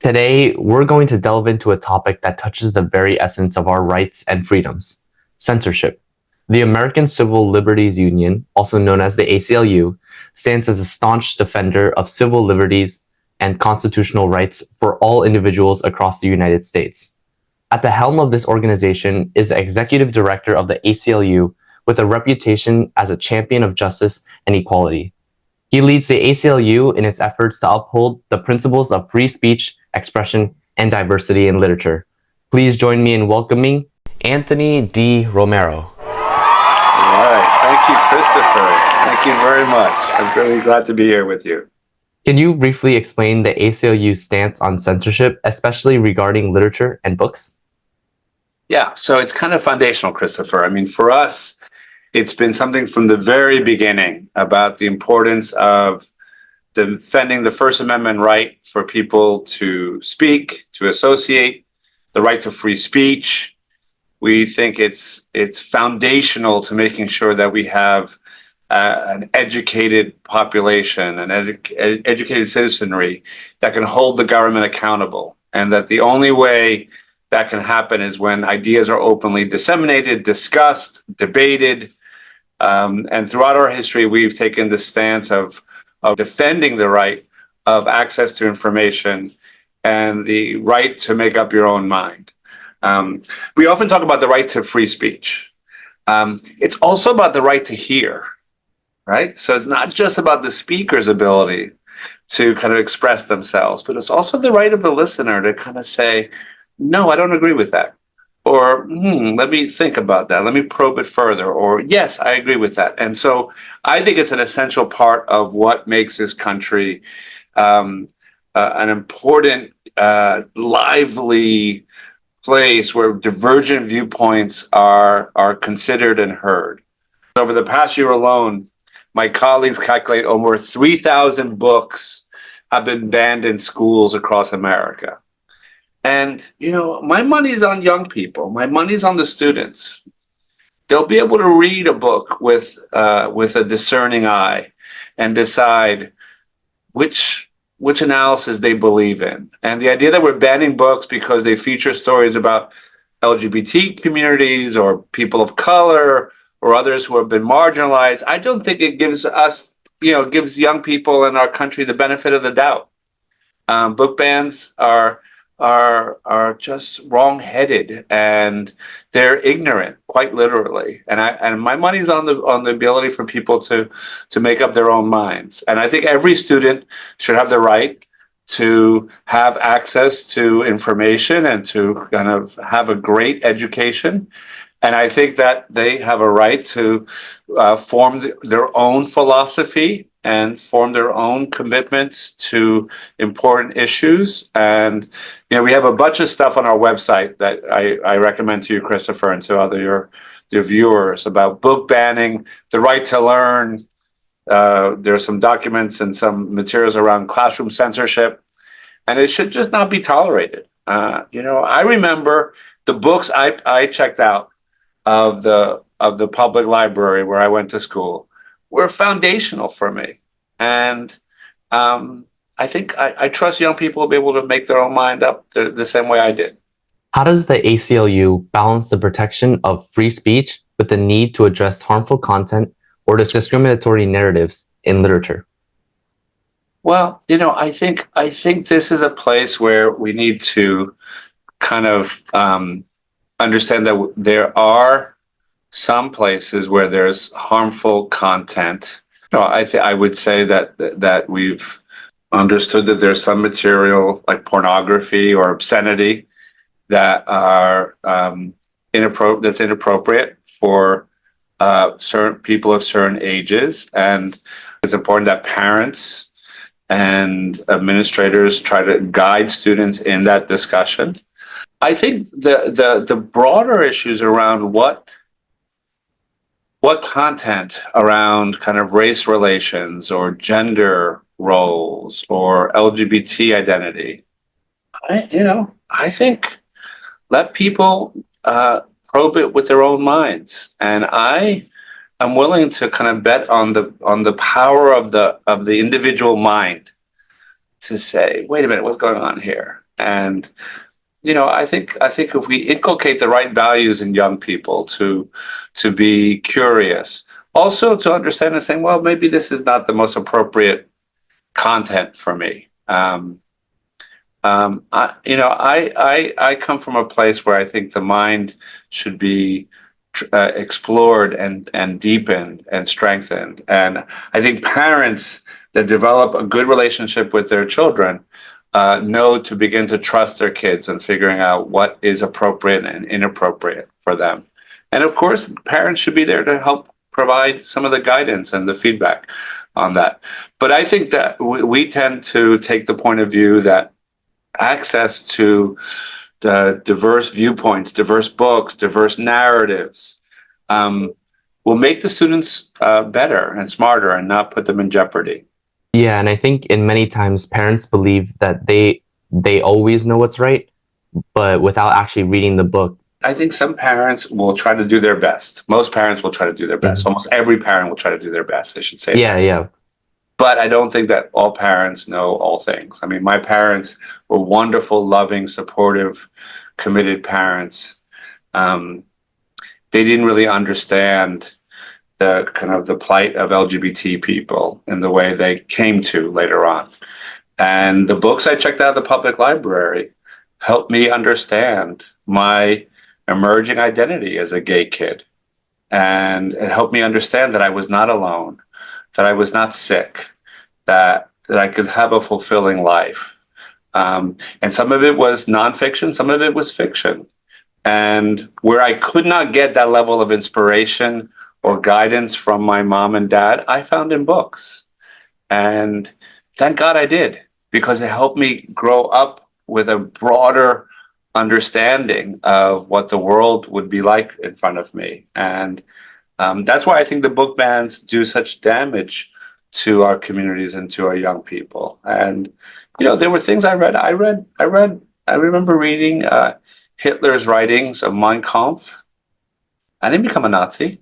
Today, we're going to delve into a topic that touches the very essence of our rights and freedoms: censorship. The American Civil Liberties Union, also known as the ACLU, stands as a staunch defender of civil liberties and constitutional rights for all individuals across the United States. At the helm of this organization is the executive director of the ACLU, with a reputation as a champion of justice and equality. He leads the ACLU in its efforts to uphold the principles of free speech, expression, and diversity in literature. Please join me in welcoming Anthony D. Romero. All right. Thank you, Christopher. Thank you very much. I'm really glad to be here with you. Can you briefly explain the ACLU's stance on censorship, especially regarding literature and books? Yeah, so it's kind of foundational, Christopher. I mean, for us, it's been something from the very beginning about the importance of defending the First Amendment right for people to speak, to associate, the right to free speech. We think it's foundational to making sure that we have an educated population, an educated citizenry that can hold the government accountable, and that the only way that can happen is when ideas are openly disseminated, discussed, debated. And throughout our history, we've taken the stance of defending the right of access to information and the right to make up your own mind. We often talk about the right to free speech. It's also about the right to hear, right? So it's not just about the speaker's ability to kind of express themselves, but it's also the right of the listener to kind of say, no, I don't agree with that. Or, let me think about that. Let me probe it further. Or, yes, I agree with that. And so I think it's an essential part of what makes this country an important, lively place where divergent viewpoints are considered and heard. Over the past year alone, my colleagues calculate over 3,000 books have been banned in schools across America. And, my money's on young people. My money's on the students. They'll be able to read a book with a discerning eye and decide which analysis they believe in. And the idea that we're banning books because they feature stories about LGBT communities or people of color or others who have been marginalized, I don't think it gives us, gives young people in our country the benefit of the doubt. Book bans are just wrong-headed, and they're ignorant, quite literally. And my money's on the ability for people to make up their own minds. And I think every student should have the right to have access to information and to kind of have a great education. And I think that they have a right to form their own philosophy and form their own commitments to important issues. And, we have a bunch of stuff on our website that I recommend to you, Christopher, and to your viewers about book banning, the right to learn. There are some documents and some materials around classroom censorship, and it should just not be tolerated. I remember the books I checked out of the public library where I went to school were foundational for me. And I think I trust young people will be able to make their own mind up the same way I did. How does the ACLU balance the protection of free speech with the need to address harmful content or discriminatory narratives in literature? Well, I think this is a place where we need to kind of understand that there are some places where there's harmful content. I would say that we've understood that there's some material like pornography or obscenity that are inappropriate for certain people of certain ages, and it's important that parents and administrators try to guide students in that discussion. I think the broader issues around what content around kind of race relations or gender roles or LGBT identity, I think let people probe it with their own minds. And I am willing to kind of bet on the power of the individual mind to say, wait a minute, what's going on here? And I think if we inculcate the right values in young people to be curious, also to understand and saying, well, maybe this is not the most appropriate content for me. I come from a place where I think the mind should be explored and deepened and strengthened. And I think parents that develop a good relationship with their children know to begin to trust their kids and figuring out what is appropriate and inappropriate for them. And of course, parents should be there to help provide some of the guidance and the feedback on that. But I think that we tend to take the point of view that access to the diverse viewpoints, diverse books, diverse narratives will make the students better and smarter and not put them in jeopardy. Yeah, and I think in many times parents believe that they always know what's right, but without actually reading the book. I think some parents will try to do their best. Most parents will try to do their best. Mhm. Almost every parent will try to do their best, I should say. Yeah, yeah. But I don't think that all parents know all things. I mean, my parents were wonderful, loving, supportive, committed parents. They didn't really understand the kind of the plight of LGBT people in the way they came to later on. And the books I checked out of the public library helped me understand my emerging identity as a gay kid. And it helped me understand that I was not alone, that I was not sick, that I could have a fulfilling life. And some of it was nonfiction, some of it was fiction. And where I could not get that level of inspiration or guidance from my mom and dad, I found in books. And thank God I did, because it helped me grow up with a broader understanding of what the world would be like in front of me. And that's why I think the book bans do such damage to our communities and to our young people. And, there were things I read. I remember reading Hitler's writings of Mein Kampf. I didn't become a Nazi.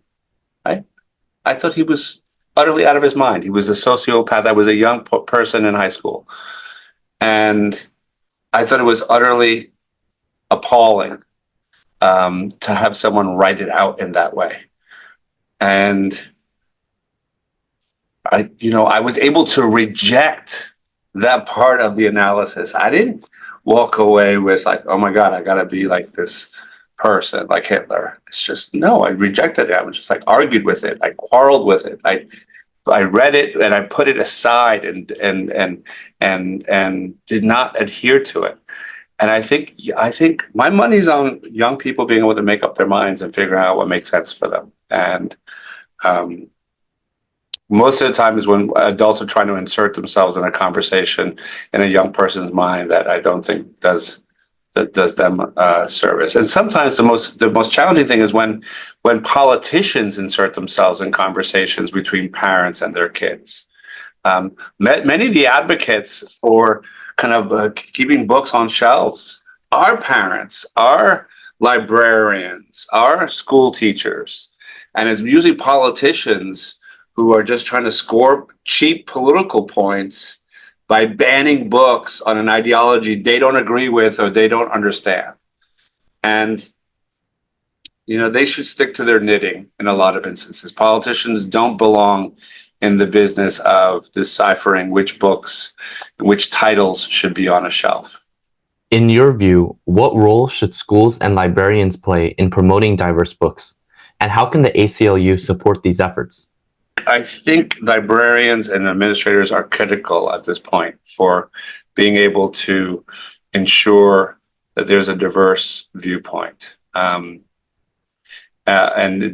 Right? I thought he was utterly out of his mind. He was a sociopath. I was a young person in high school. And I thought it was utterly appalling to have someone write it out in that way. And I was able to reject that part of the analysis. I didn't walk away with like, oh my God, I gotta be like this person, like Hitler. It's just, no, I rejected it. I was just like argued with it. I quarreled with it. I read it and I put it aside and did not adhere to it. And I think my money's on young people being able to make up their minds and figure out what makes sense for them. And most of the time is when adults are trying to insert themselves in a conversation in a young person's mind that I don't think does them service. And sometimes the most challenging thing is when politicians insert themselves in conversations between parents and their kids. Many of the advocates for kind of keeping books on shelves are parents, are librarians, are school teachers, and it's usually politicians who are just trying to score cheap political points by banning books on an ideology they don't agree with or they don't understand. And, they should stick to their knitting in a lot of instances. Politicians don't belong in the business of deciphering which books, which titles should be on a shelf. In your view, what role should schools and librarians play in promoting diverse books? And how can the ACLU support these efforts? I think librarians and administrators are critical at this point for being able to ensure that there's a diverse viewpoint and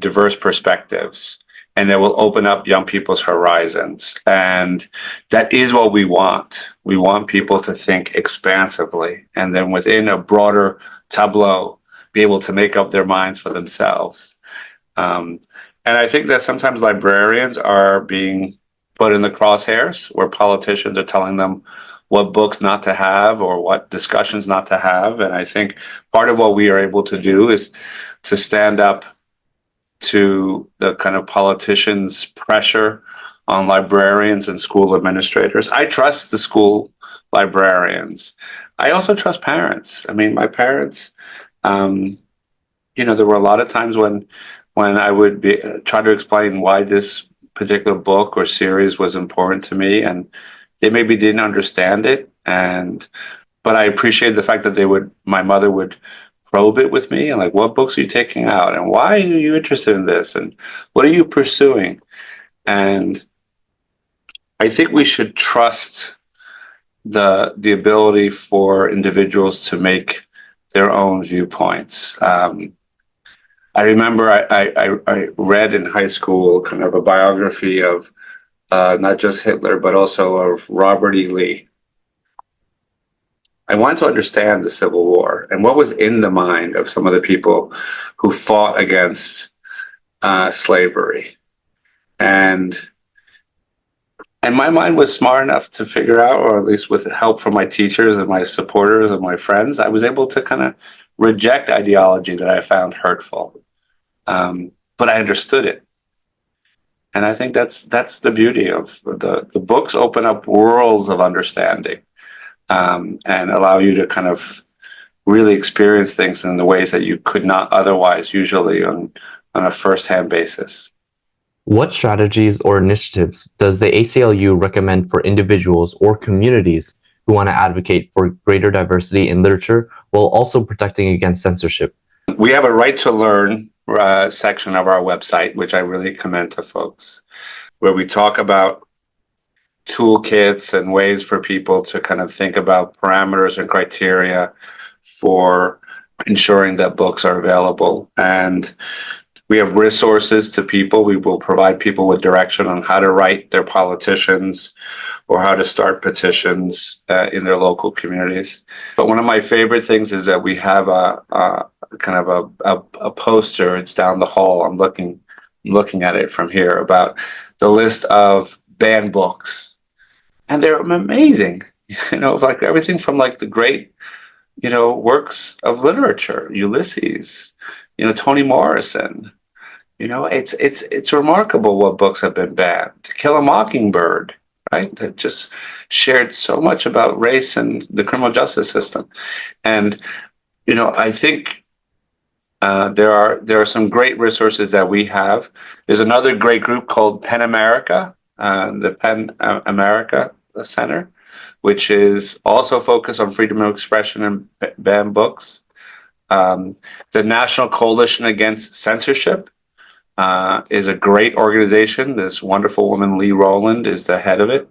diverse perspectives, and that will open up young people's horizons. And that is what we want. We want people to think expansively, and then within a broader tableau, be able to make up their minds for themselves. And I think that sometimes librarians are being put in the crosshairs where politicians are telling them what books not to have or what discussions not to have. And I think part of what we are able to do is to stand up to the kind of politicians' pressure on librarians and school administrators. I trust the school librarians. I also trust parents. I mean, my parents, um, there were a lot of times when I would try to explain why this particular book or series was important to me, and they maybe didn't understand it. But I appreciated the fact that my mother would probe it with me and like, what books are you taking out, and why are you interested in this, and what are you pursuing? And I think we should trust the ability for individuals to make their own viewpoints. I remember I read in high school kind of a biography of not just Hitler, but also of Robert E. Lee. I wanted to understand the Civil War and what was in the mind of some of the people who fought against slavery. And my mind was smart enough to figure out, or at least with help from my teachers and my supporters and my friends, I was able to kind of reject ideology that I found hurtful. But I understood it. And I think that's the beauty of the books open up worlds of understanding, and allow you to kind of really experience things in the ways that you could not otherwise, usually on a first-hand basis. What strategies or initiatives does the ACLU recommend for individuals or communities who want to advocate for greater diversity in literature while also protecting against censorship? We have a right to learn section of our website, which I really commend to folks, where we talk about toolkits and ways for people to kind of think about parameters and criteria for ensuring that books are available. And we have resources to people. We will provide people with direction on how to write their politicians or how to start petitions in their local communities. But one of my favorite things is that we have a kind of a poster. It's down the hall. I'm looking at it from here, about the list of banned books, and they're amazing. Like everything from like the great, works of literature, Ulysses, Toni Morrison. It's remarkable what books have been banned. To Kill a Mockingbird, right? That just shared so much about race and the criminal justice system. And I think there are some great resources that we have. There's another great group called PEN America, the PEN America Center, which is also focused on freedom of expression and banned books. The National Coalition Against Censorship is a great organization. This wonderful woman, Lee Rowland, is the head of it.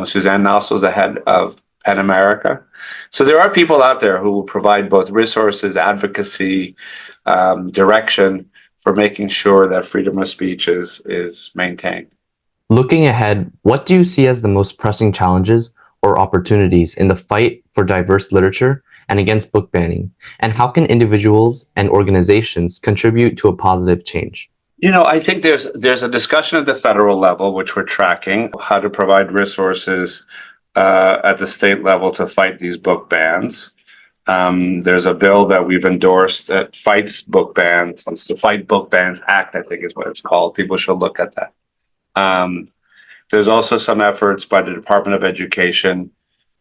Suzanne Nossel is the head of PEN America. So there are people out there who will provide both resources, advocacy, direction for making sure that freedom of speech is maintained. Looking ahead, what do you see as the most pressing challenges or opportunities in the fight for diverse literature and against book banning? And how can individuals and organizations contribute to a positive change? I think there's a discussion at the federal level, which we're tracking, how to provide resources at the state level to fight these book bans. There's a bill that we've endorsed that fights book bans. It's the Fight Book Bans Act, I think is what it's called. People should look at that. There's also some efforts by the Department of Education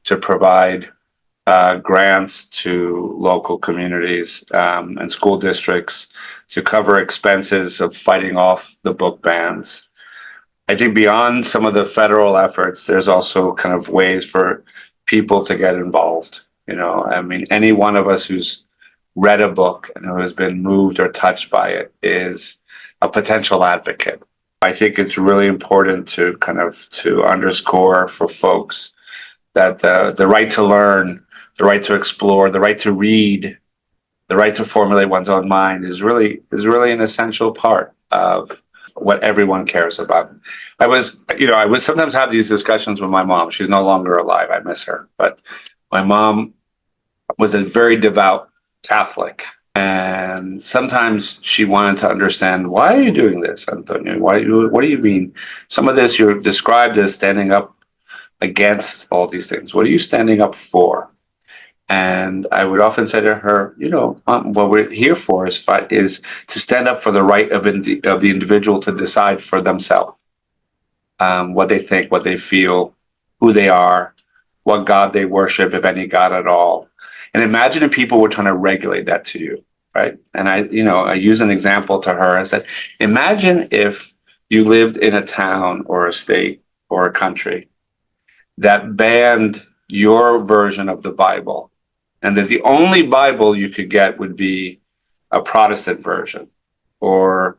to provide grants to local communities and school districts to cover expenses of fighting off the book bans. I think beyond some of the federal efforts, there's also kind of ways for people to get involved. Any one of us who's read a book and who has been moved or touched by it is a potential advocate. I think it's really important to underscore for folks that the right to learn, the right to explore, the right to read, the right to formulate one's own mind is really an essential part of what everyone cares about. I would sometimes have these discussions with my mom. She's no longer alive. I miss her. But my mom was a very devout Catholic. And sometimes she wanted to understand, why are you doing this, Antonio? What do you mean? Some of this you're described as standing up against all these things. What are you standing up for? And I would often say to her, what we're here for is to stand up for the right of the individual to decide for themselves what they think, what they feel, who they are, what God they worship, if any God at all. And imagine if people were trying to regulate that to you, right? And I use an example to her. I said, imagine if you lived in a town or a state or a country that banned your version of the Bible, and that the only Bible you could get would be a Protestant version or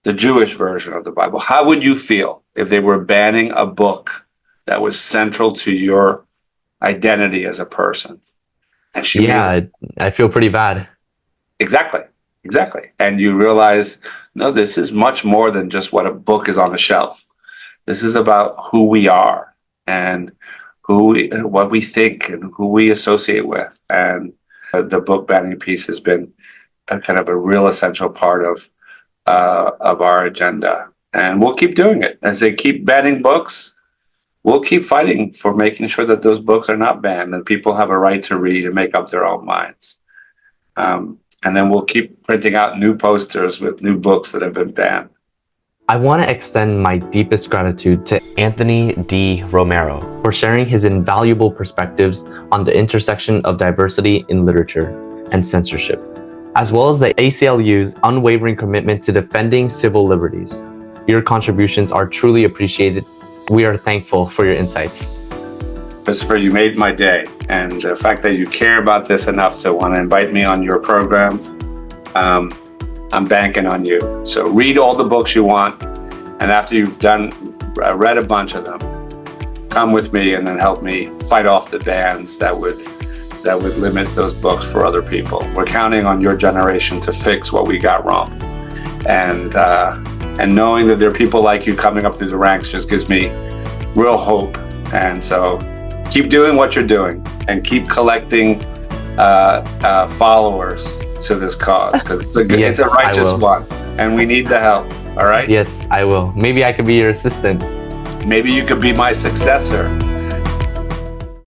the Jewish version of the Bible. How would you feel if they were banning a book that was central to your identity as a person? And she I feel pretty bad. Exactly. And you realize, no, this is much more than just what a book is on a shelf. This is about who we are and what we think and who we associate with. And the book banning piece has been a kind of a real essential part of our agenda. And we'll keep doing it. As they keep banning books, we'll keep fighting for making sure that those books are not banned and people have a right to read and make up their own minds. And then we'll keep printing out new posters with new books that have been banned. I want to extend my deepest gratitude to Anthony D. Romero for sharing his invaluable perspectives on the intersection of diversity in literature and censorship, as well as the ACLU's unwavering commitment to defending civil liberties. Your contributions are truly appreciated. We are thankful for your insights. Christopher, you made my day. And the fact that you care about this enough to want to invite me on your program, I'm banking on you. So read all the books you want. And after you've read a bunch of them, come with me and then help me fight off the bans that would limit those books for other people. We're counting on your generation to fix what we got wrong. And knowing that there are people like you coming up through the ranks just gives me real hope. And so keep doing what you're doing and keep collecting followers to this cause, because it's a good, Yes, it's a righteous I will. one, and we need the help. All right. Yes, I will. Maybe I could be your assistant. Maybe you could be my successor.